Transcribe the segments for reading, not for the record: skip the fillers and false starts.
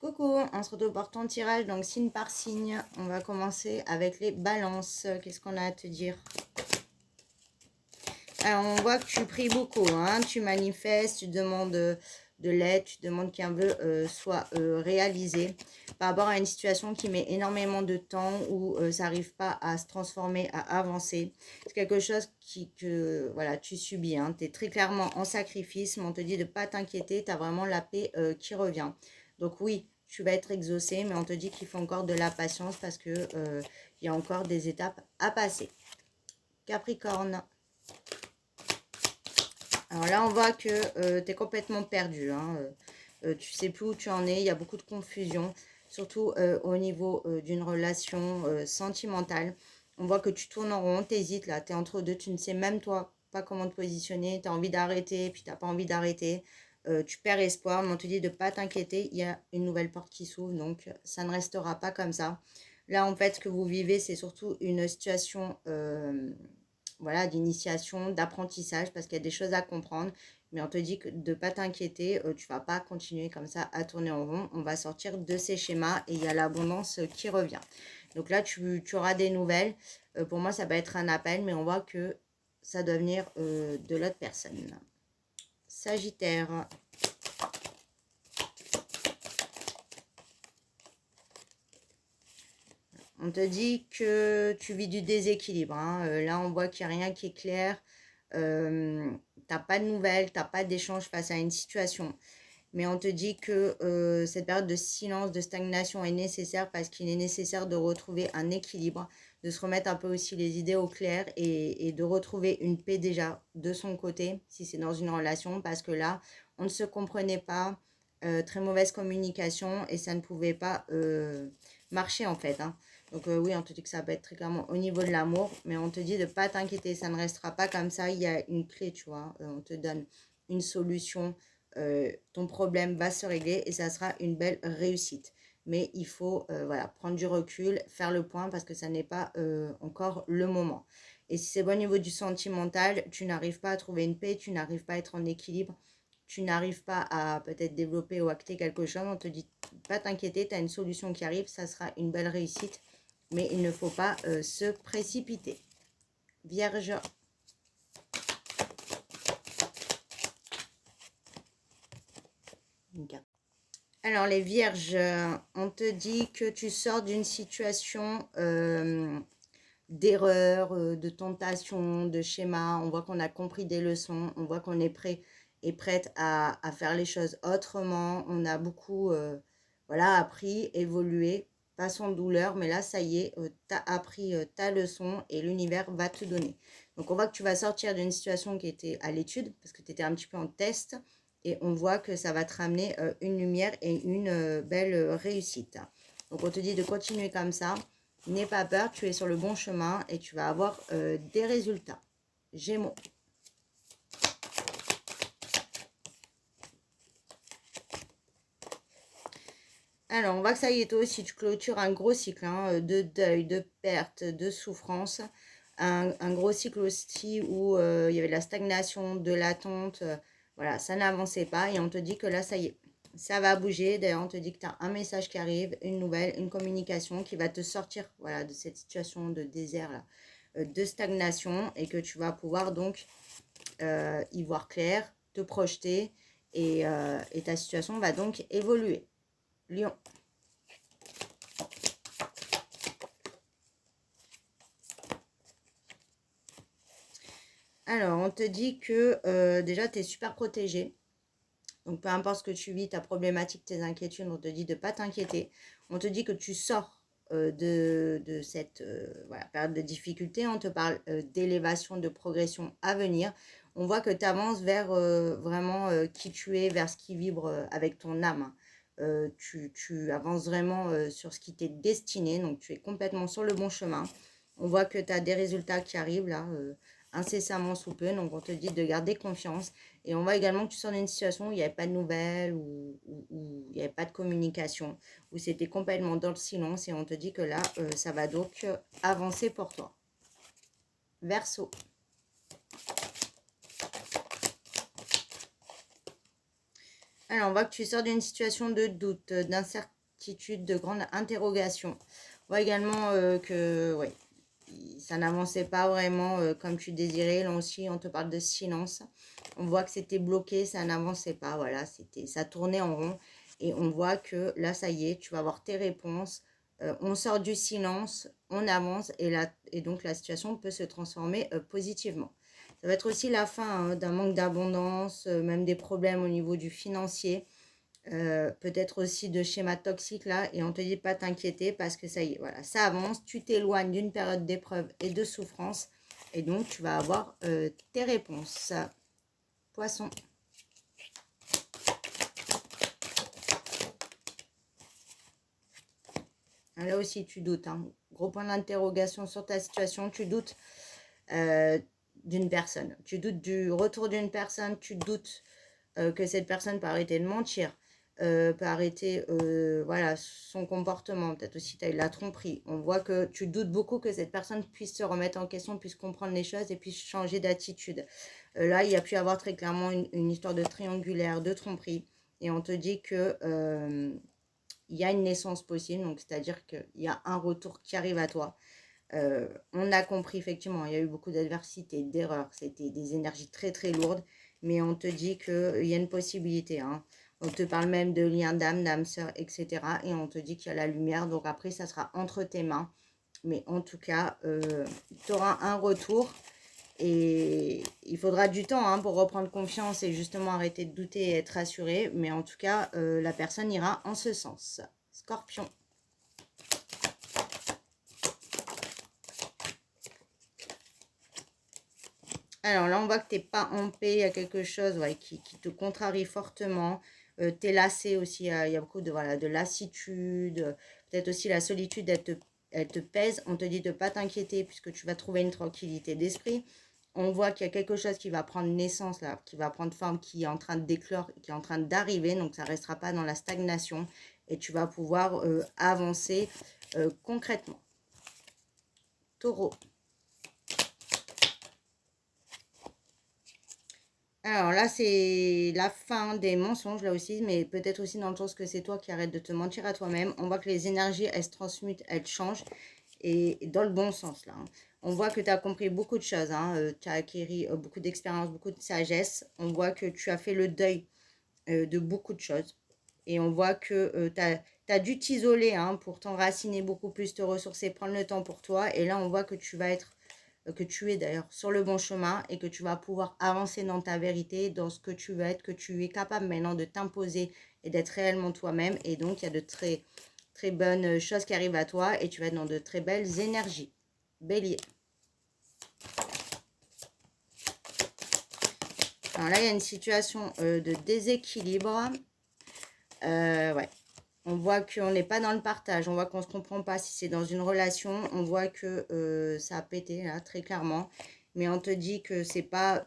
Coucou, on se retrouve pour ton tirage, donc signe par signe. On va commencer avec les balances. Qu'est-ce qu'on a à te dire? Alors, on voit que tu pries beaucoup, hein, tu manifestes, tu demandes de l'aide, tu demandes qu'un vœu soit réalisé par rapport à une situation qui met énormément de temps, où ça n'arrive pas à se transformer, à avancer. C'est quelque chose que voilà, tu subis, hein. Tu es très clairement en sacrifice, mais on te dit de ne pas t'inquiéter, tu as vraiment la paix qui revient. Donc oui, tu vas être exaucé, mais on te dit qu'il faut encore de la patience parce que il y a encore des étapes à passer. Capricorne. Alors là, on voit que tu es complètement perdu, hein. Tu sais plus où tu en es, il y a beaucoup de confusion, surtout au niveau d'une relation sentimentale. On voit que tu tournes en rond, tu hésites là, tu es entre deux, tu ne sais même toi pas comment te positionner, tu as envie d'arrêter, puis tu n'as pas envie d'arrêter. Tu perds espoir, mais on te dit de ne pas t'inquiéter, il y a une nouvelle porte qui s'ouvre, donc ça ne restera pas comme ça. Là, en fait, ce que vous vivez, c'est surtout une situation voilà, d'initiation, d'apprentissage, parce qu'il y a des choses à comprendre. Mais on te dit que de ne pas t'inquiéter, tu ne vas pas continuer comme ça à tourner en rond. On va sortir de ces schémas et il y a l'abondance qui revient. Donc là, tu auras des nouvelles. Pour moi, ça va être un appel, mais on voit que ça doit venir de l'autre personne. Sagittaire. On te dit que tu vis du déséquilibre, hein. Là, on voit qu'il n'y a rien qui est clair. T'as pas de nouvelles, t'as pas d'échange face à une situation. Mais on te dit que cette période de silence, de stagnation est nécessaire parce qu'il est nécessaire de retrouver un équilibre, de se remettre un peu aussi les idées au clair et de retrouver une paix déjà de son côté, si c'est dans une relation, parce que là, on ne se comprenait pas, très mauvaise communication et ça ne pouvait pas marcher en fait, hein. Donc oui, on te dit que ça va être très clairement au niveau de l'amour, mais on te dit de ne pas t'inquiéter, ça ne restera pas comme ça, il y a une clé, tu vois, on te donne une solution, ton problème va se régler et ça sera une belle réussite. Mais il faut voilà, prendre du recul, faire le point parce que ça n'est pas encore le moment. Et si c'est bon au niveau du sentimental, tu n'arrives pas à trouver une paix, tu n'arrives pas à être en équilibre, tu n'arrives pas à peut-être développer ou acter quelque chose, on te dit pas t'inquiéter, tu as une solution qui arrive, ça sera une belle réussite. Mais il ne faut pas se précipiter. Vierge. Alors les vierges, on te dit que tu sors d'une situation d'erreur, de tentation, de schéma. On voit qu'on a compris des leçons, on voit qu'on est prêt et prête à faire les choses autrement. On a beaucoup voilà, appris, évolué, pas sans douleur, mais là, ça y est, tu as appris ta leçon et l'univers va te donner. Donc, on voit que tu vas sortir d'une situation qui était à l'étude, parce que tu étais un petit peu en test, et on voit que ça va te ramener une lumière et une belle réussite. Donc, on te dit de continuer comme ça. N'aie pas peur, tu es sur le bon chemin et tu vas avoir des résultats. Gémeaux. Alors, on voit que ça y est, toi aussi, tu clôtures un gros cycle hein, de deuil, de perte, de souffrance. Un gros cycle aussi où il y avait de la stagnation, de l'attente. Voilà, ça n'avançait pas et on te dit que là, ça y est, ça va bouger. D'ailleurs, on te dit que tu as un message qui arrive, une nouvelle, une communication qui va te sortir voilà, de cette situation de désert, là, de stagnation et que tu vas pouvoir donc y voir clair, te projeter et ta situation va donc évoluer. Lion. Alors, on te dit que déjà, tu es super protégé. Donc, peu importe ce que tu vis, ta problématique, tes inquiétudes, on te dit de ne pas t'inquiéter. On te dit que tu sors de cette voilà, période de difficulté. On te parle d'élévation, de progression à venir. On voit que tu avances vers vraiment qui tu es, vers ce qui vibre avec ton âme. Tu avances vraiment sur ce qui t'est destiné. Donc, tu es complètement sur le bon chemin. On voit que tu as des résultats qui arrivent là, incessamment sous peu. Donc, on te dit de garder confiance. Et on voit également que tu sors d'une situation où il n'y avait pas de nouvelles, où il n'y avait pas de communication, où c'était complètement dans le silence. Et on te dit que là, ça va donc avancer pour toi. Verseau. Alors, on voit que tu sors d'une situation de doute, incertitude, de grandes interrogations. On voit également que ouais, ça n'avançait pas vraiment comme tu désirais. Là aussi, on te parle de silence. On voit que c'était bloqué, ça n'avançait pas. Voilà, ça tournait en rond. Et on voit que là, ça y est, tu vas avoir tes réponses. On sort du silence, on avance et donc la situation peut se transformer positivement. Ça va être aussi la fin d'un manque d'abondance, même des problèmes au niveau du financier. Peut-être aussi de schémas toxiques là, et on te dit pas t'inquiéter parce que ça y est, voilà, ça avance, tu t'éloignes d'une période d'épreuve et de souffrance, et donc tu vas avoir tes réponses. Poisson. Là aussi tu doutes, hein. Gros point d'interrogation sur ta situation, tu doutes d'une personne, tu doutes du retour d'une personne, tu doutes que cette personne peut arrêter de mentir, peut arrêter voilà, son comportement, peut-être aussi tu as eu la tromperie. On voit que tu doutes beaucoup que cette personne puisse se remettre en question, puisse comprendre les choses et puisse changer d'attitude. Là, il y a pu y avoir très clairement une histoire de triangulaire, de tromperie, et on te dit que il y a une naissance possible, donc c'est-à-dire qu'il y a un retour qui arrive à toi. On a compris effectivement, il y a eu beaucoup d'adversité, d'erreurs, c'était des énergies très très lourdes, mais on te dit qu'il y a une possibilité, hein. On te parle même de lien d'âme, d'âme sœur, etc. Et on te dit qu'il y a la lumière, donc après ça sera entre tes mains. Mais en tout cas, tu auras un retour et il faudra du temps hein, pour reprendre confiance et justement arrêter de douter et être rassuré. Mais en tout cas, la personne ira en ce sens. Scorpion. Alors là, on voit que tu n'es pas en paix, il y a quelque chose ouais, qui te contrarie fortement. Tu es lassé aussi, il y a beaucoup de, voilà, de lassitude. Peut-être aussi la solitude, elle te pèse. On te dit de ne pas t'inquiéter puisque tu vas trouver une tranquillité d'esprit. On voit qu'il y a quelque chose qui va prendre naissance, là, qui va prendre forme, qui est en train de d'éclore, qui est en train d'arriver. Donc ça ne restera pas dans la stagnation et tu vas pouvoir avancer concrètement. Taureau. Alors là, c'est la fin des mensonges, là aussi, mais peut-être aussi dans le sens que c'est toi qui arrêtes de te mentir à toi-même. On voit que les énergies, elles se transmutent, elles changent, et dans le bon sens, là, hein. On voit que tu as compris beaucoup de choses, hein. Tu as acquis beaucoup d'expérience, beaucoup de sagesse. On voit que tu as fait le deuil de beaucoup de choses. Et on voit que tu as dû t'isoler hein, pour t'enraciner beaucoup plus, te ressourcer, prendre le temps pour toi. Et là, on voit que tu vas être que tu es d'ailleurs sur le bon chemin et que tu vas pouvoir avancer dans ta vérité, dans ce que tu veux être, que tu es capable maintenant de t'imposer et d'être réellement toi-même. Et donc, il y a de très, très bonnes choses qui arrivent à toi et tu vas être dans de très belles énergies. Bélier. Alors là, il y a une situation de déséquilibre. Ouais. On voit qu'on n'est pas dans le partage, on voit qu'on ne se comprend pas si c'est dans une relation, on voit que ça a pété là très clairement, mais on te dit que c'est pas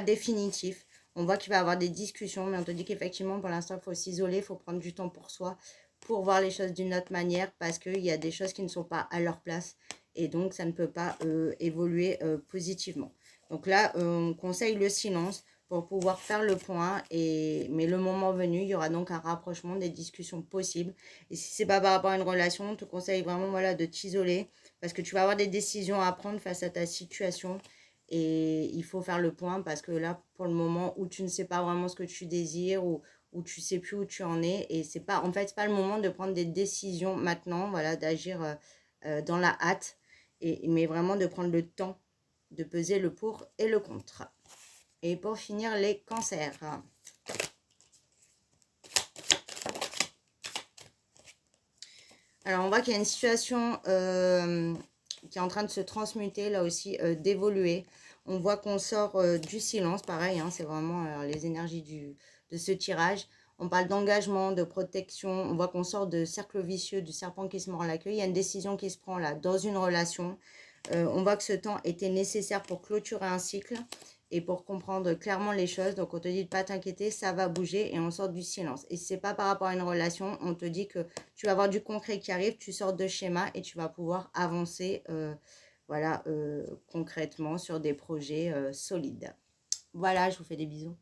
définitif. On voit qu'il va y avoir des discussions, mais on te dit qu'effectivement pour l'instant il faut s'isoler, il faut prendre du temps pour soi, pour voir les choses d'une autre manière, parce qu'il y a des choses qui ne sont pas à leur place, et donc ça ne peut pas évoluer positivement. Donc là, on conseille le silence pour pouvoir faire le point, mais le moment venu, il y aura donc un rapprochement des discussions possibles. Et si c'est pas par rapport à une relation, on te conseille vraiment voilà, de t'isoler, parce que tu vas avoir des décisions à prendre face à ta situation, et il faut faire le point, parce que là, pour le moment, où tu ne sais pas vraiment ce que tu désires, ou tu sais plus où tu en es, et c'est pas, en fait, c'est pas le moment de prendre des décisions maintenant, voilà, d'agir dans la hâte, mais vraiment de prendre le temps de peser le pour et le contre. Et pour finir, les cancers. Alors, on voit qu'il y a une situation qui est en train de se transmuter, là aussi, d'évoluer. On voit qu'on sort du silence, pareil, hein, c'est vraiment les énergies de ce tirage. On parle d'engagement, de protection. On voit qu'on sort de cercle vicieux, du serpent qui se mord la queue. Il y a une décision qui se prend là, dans une relation. On voit que ce temps était nécessaire pour clôturer un cycle et pour comprendre clairement les choses. Donc, on te dit de ne pas t'inquiéter, ça va bouger et on sort du silence. Et si ce n'est pas par rapport à une relation, on te dit que tu vas avoir du concret qui arrive, tu sors de schéma et tu vas pouvoir avancer voilà, concrètement sur des projets solides. Voilà, je vous fais des bisous.